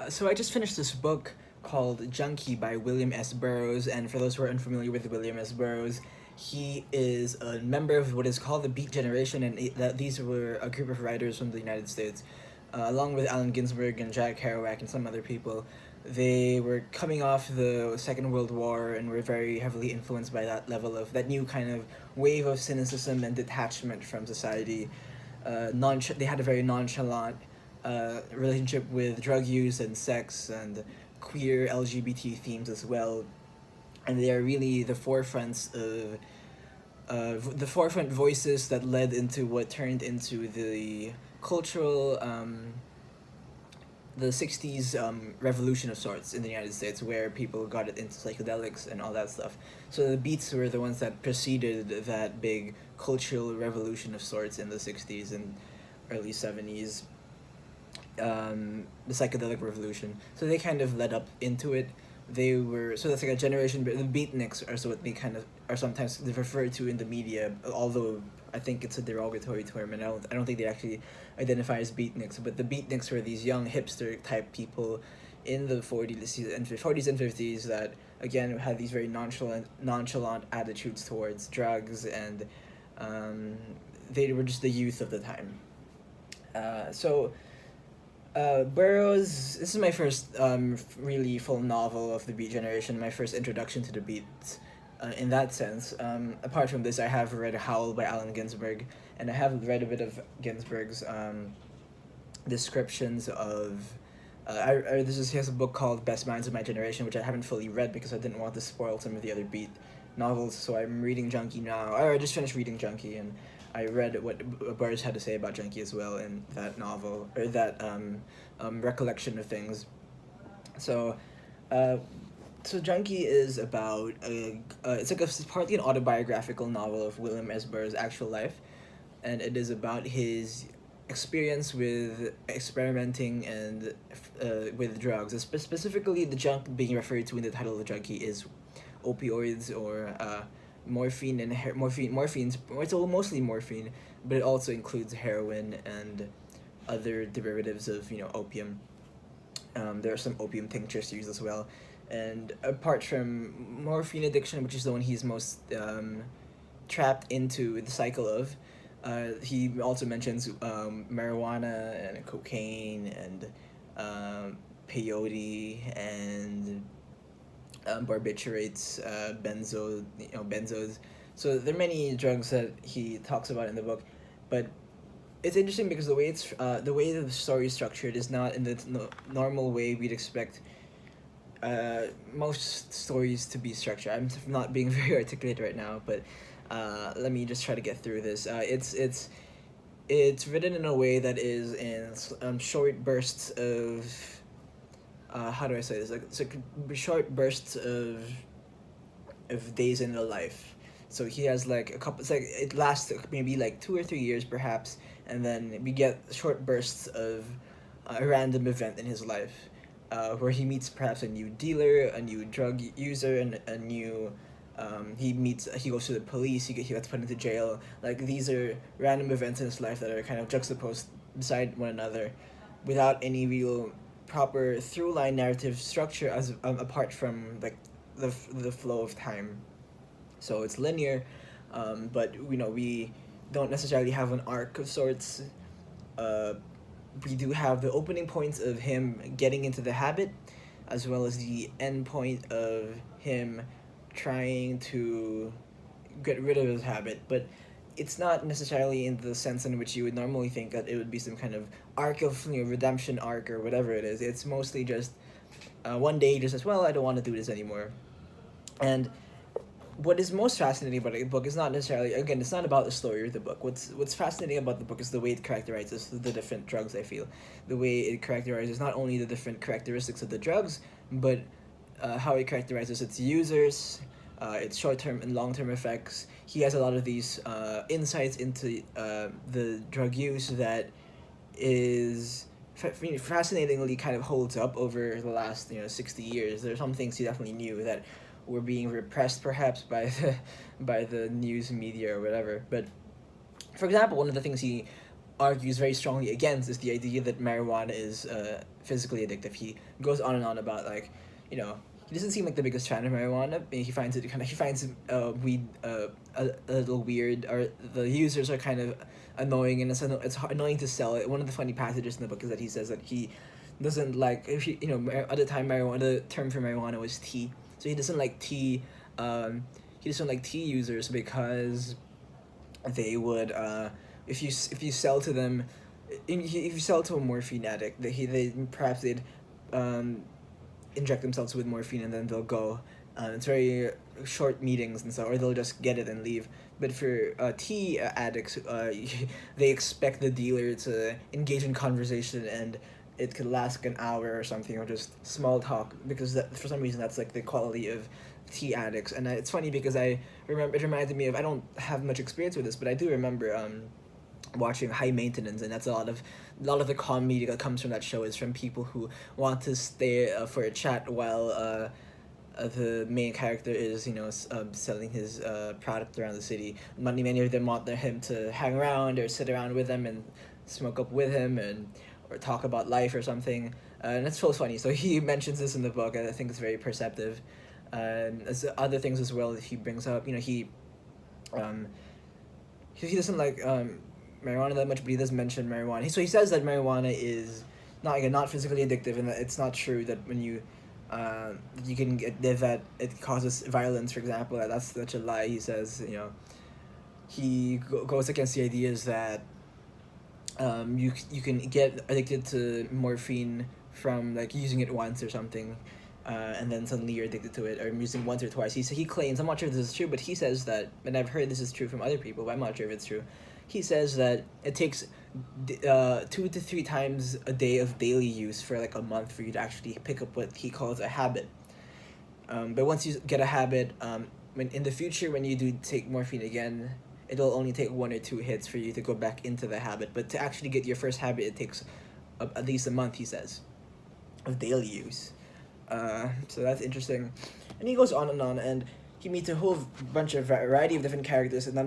So I just finished this book called Junkie by William S. Burroughs, and for those who are unfamiliar with William S. Burroughs, he is a member of what is called the Beat Generation, and that these were a group of writers from the United States, along with Allen Ginsberg and Jack Kerouac and some other people. They were coming off the Second World War and were very heavily influenced by that new kind of wave of cynicism and detachment from society. They had a very nonchalant relationship with drug use and sex and queer LGBT themes as well, and they are really the forefront voices that led into what turned into the cultural the 60s revolution of sorts in the United States, where people got it into psychedelics and all that stuff. So the Beats were the ones that preceded that big cultural revolution of sorts in the 60s and early 70s, the psychedelic revolution. So they kind of led up into it. They were so that's like a generation. But the beatniks are so what they kind of are sometimes referred to in the media. Although I think it's a derogatory term, and I don't think they actually identify as beatniks. But the beatniks were these young hipster type people in the 40s and 50s that again had these very nonchalant attitudes towards drugs, and um, they were just the youth of the time. So Burroughs. This is my first really full novel of the Beat Generation. My first introduction to the Beats. In that sense, apart from this, I have read Howl by Allen Ginsberg, and I have read a bit of Ginsberg's descriptions of. He has a book called Best Minds of My Generation, which I haven't fully read because I didn't want to spoil some of the other Beat novels. So I'm reading Junkie now. I just finished reading Junkie, and I read what Burroughs had to say about Junkie as well in that novel, or that recollection of things. So, uh, so Junkie is about it's partly an autobiographical novel of William S. Burroughs' actual life, and it is about his experience with experimenting and with drugs. Specifically, the junk being referred to in the title of the Junkie is opioids or morphine and morphine's it's all mostly morphine, but it also includes heroin and other derivatives of opium. There are some opium tinctures used as well, and apart from morphine addiction, which is the one he's most trapped into the cycle of, he also mentions marijuana and cocaine and peyote and barbiturates, benzos. So there are many drugs that he talks about in the book, but it's interesting because the way that the story is structured is not in the normal way we'd expect most stories to be structured. I'm not being very articulate right now, but let me just try to get through this. It's written in a way that is in short bursts of how do I say this? Like it's like short bursts of days in the life. So he has like a couple. It's like it lasts maybe like 2 or 3 years perhaps, and then we get short bursts of a random event in his life, where he meets perhaps a new dealer, a new drug user, and a new. He goes to the police. He gets put into jail. Like these are random events in his life that are kind of juxtaposed beside one another, without any real proper through line narrative structure as apart from like the flow of time. So it's linear, but we don't necessarily have an arc of sorts. Uh, we do have the opening points of him getting into the habit, as well as the end point of him trying to get rid of his habit. But it's not necessarily in the sense in which you would normally think that it would be some kind of arc of redemption arc or whatever it is. It's mostly just one day he just says, well, I don't want to do this anymore. And what is most fascinating about the book is not necessarily, again, it's not about the story of the book. What's fascinating about the book is the way it characterizes the different drugs. I feel the way it characterizes not only the different characteristics of the drugs, but how it characterizes its users, its short-term and long-term effects. He has a lot of these insights into the drug use that is fascinatingly kind of holds up over the last 60 years. There are some things he definitely knew that were being repressed perhaps by the news media or whatever. But for example, one of the things he argues very strongly against is the idea that marijuana is physically addictive. He goes on and on about like, you know, he doesn't seem like the biggest fan of marijuana. He finds it kind of weed a little weird, or the users are kind of annoying, and it's annoying to sell it. One of the funny passages in the book is that he says that he doesn't like, if you know, at the time marijuana, the term for marijuana was tea, so he doesn't like tea. He doesn't like tea users because they would if you sell to them, if you sell to a morphine addict, they perhaps they'd inject themselves with morphine and then they'll go. It's very short meetings and so, or they'll just get it and leave. But for tea addicts, they expect the dealer to engage in conversation, and it could last like an hour or something, or just small talk, because for some reason that's like the quality of tea addicts. And it's funny because I remember, it reminded me of, I don't have much experience with this, but I do remember watching High Maintenance, and that's a lot of the comedy that comes from that show is from people who want to stay for a chat while the main character is, you know, selling his product around the city. Many of them want him to hang around or sit around with them and smoke up with him, and or talk about life or something. And it's so funny. So he mentions this in the book, and I think it's very perceptive. And as other things as well that he brings up, you know, he doesn't like marijuana that much, but he does mention marijuana. So he says that marijuana is not physically addictive, and that it's not true that when you can get that it causes violence, for example. That's such a lie. He says, you know, he goes against the ideas that you can get addicted to morphine from like using it once or something, and then suddenly you're addicted to it, or using once or twice. He claims, I'm not sure if this is true, but he says that, and I've heard this is true from other people, but I'm not sure if it's true. He says that it takes 2 to 3 times a day of daily use for like a month for you to actually pick up what he calls a habit. But once you get a habit, when in the future when you do take morphine again, it'll only take 1 or 2 hits for you to go back into the habit. But to actually get your first habit, it takes at least a month, he says, of daily use. So that's interesting. And he goes on, and he meets a whole bunch of variety of different characters, and none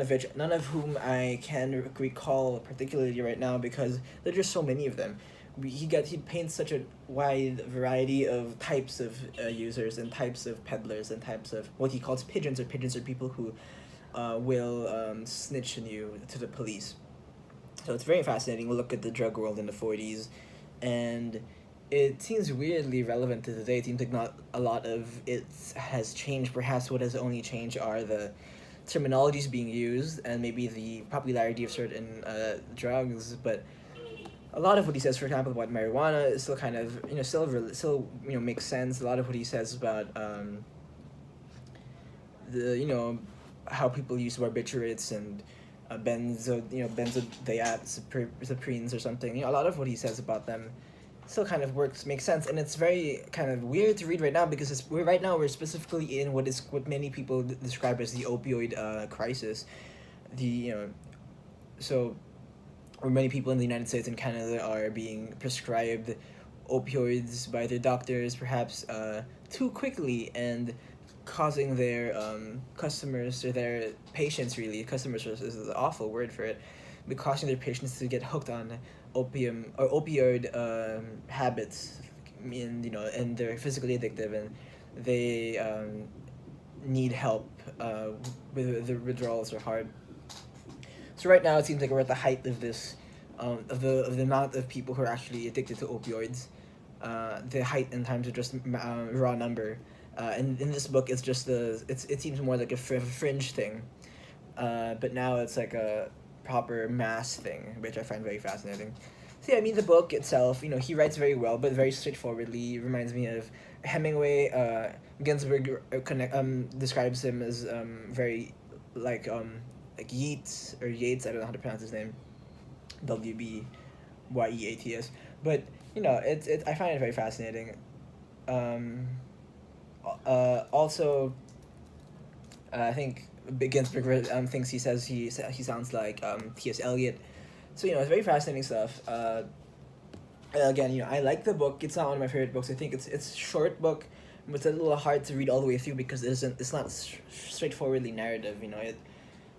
of whom I can recall particularly right now, because there are just so many of them. He paints such a wide variety of types of users, and types of peddlers, and types of what he calls pigeons. Or pigeons are people who will snitch on you to the police. So it's very fascinating. We'll look at the drug world in the 40s, and it seems weirdly relevant to today. It seems like not a lot of it has changed. Perhaps what has only changed are the terminologies being used, and maybe the popularity of certain drugs. But a lot of what he says, for example, about marijuana is still kind of, you know, still you know, makes sense. A lot of what he says about the, you know, how people use barbiturates and benzodiazepines or something. You know, a lot of what he says about them still kind of makes sense, and it's very kind of weird to read right now, because we're specifically in what many people describe as the opioid crisis. Where many people in the United States and Canada are being prescribed opioids by their doctors, perhaps too quickly, and causing their customers, or their patients, really, customers is an awful word for it, but causing their patients to get hooked on opium or opioid habits, and, you know, and they're physically addictive, and they need help with the withdrawals are hard. So right now it seems like we're at the height of this of the amount of people who are actually addicted to opioids, the height in terms of just raw number. And in this book, it's just it seems more like a fringe thing, but now it's like a proper mass thing, which I find very fascinating. So yeah, I mean, the book itself, you know, he writes very well, but very straightforwardly. Reminds me of Hemingway. Ginsberg describes him as very like Yeats, I don't know how to pronounce his name, Wbyeats, but you know, I find it very fascinating. Also, I think Ginsberg thinks he sounds like T.S. Eliot. So, you know, it's very fascinating stuff. Again, you know, I like the book. It's not one of my favorite books. I think it's a short book, but it's a little hard to read all the way through, because it's not straightforwardly narrative. You know,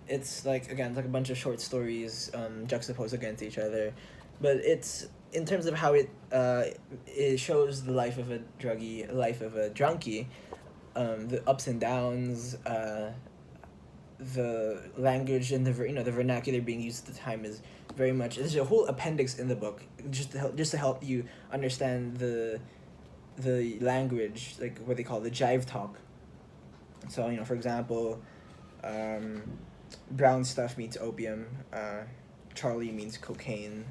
it's like, again, it's like a bunch of short stories juxtaposed against each other, but it's in terms of how it shows the life of a druggie, life of a junkie, the ups and downs, the language and the vernacular being used at the time is very much. There's a whole appendix in the book just to help you understand the language, like what they call the jive talk. So, for example, brown stuff means opium, Charlie means cocaine,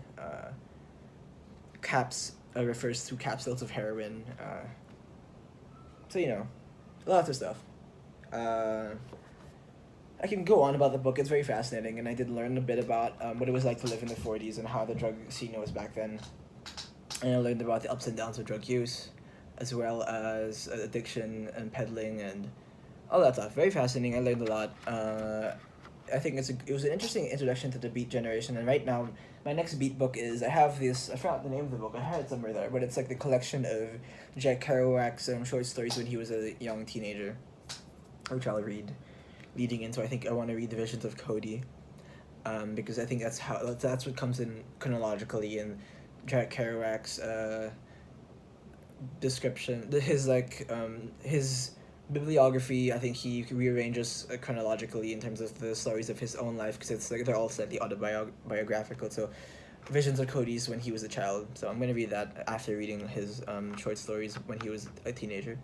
caps refers to capsules of heroin, so lots of stuff. I can go on about the book. It's very fascinating, and I did learn a bit about what it was like to live in the 40s and how the drug scene was back then. And I learned about the ups and downs of drug use, as well as addiction and peddling and all that stuff. Very fascinating. I learned a lot. I think it was an interesting introduction to the Beat generation. And right now, my next Beat book is, I forgot the name of the book. I had it somewhere there, but it's like the collection of Jack Kerouac's short stories when he was a young teenager, which I'll read. Leading into, I think I want to read the Visions of Cody, because I think that's what comes in chronologically in Jack Kerouac's description. His bibliography. I think he rearranges chronologically in terms of the stories of his own life, because it's like they're all slightly autobiographical. So, Visions of Cody's when he was a child. So I'm gonna read that after reading his short stories when he was a teenager.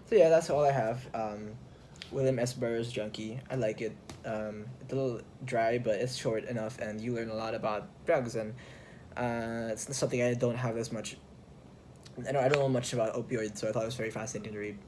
So yeah, that's all I have. William S. Burroughs Junkie. I like it. It's a little dry, but it's short enough, and you learn a lot about drugs, and it's something I don't have as much. I don't know much about opioids, so I thought it was very fascinating to read.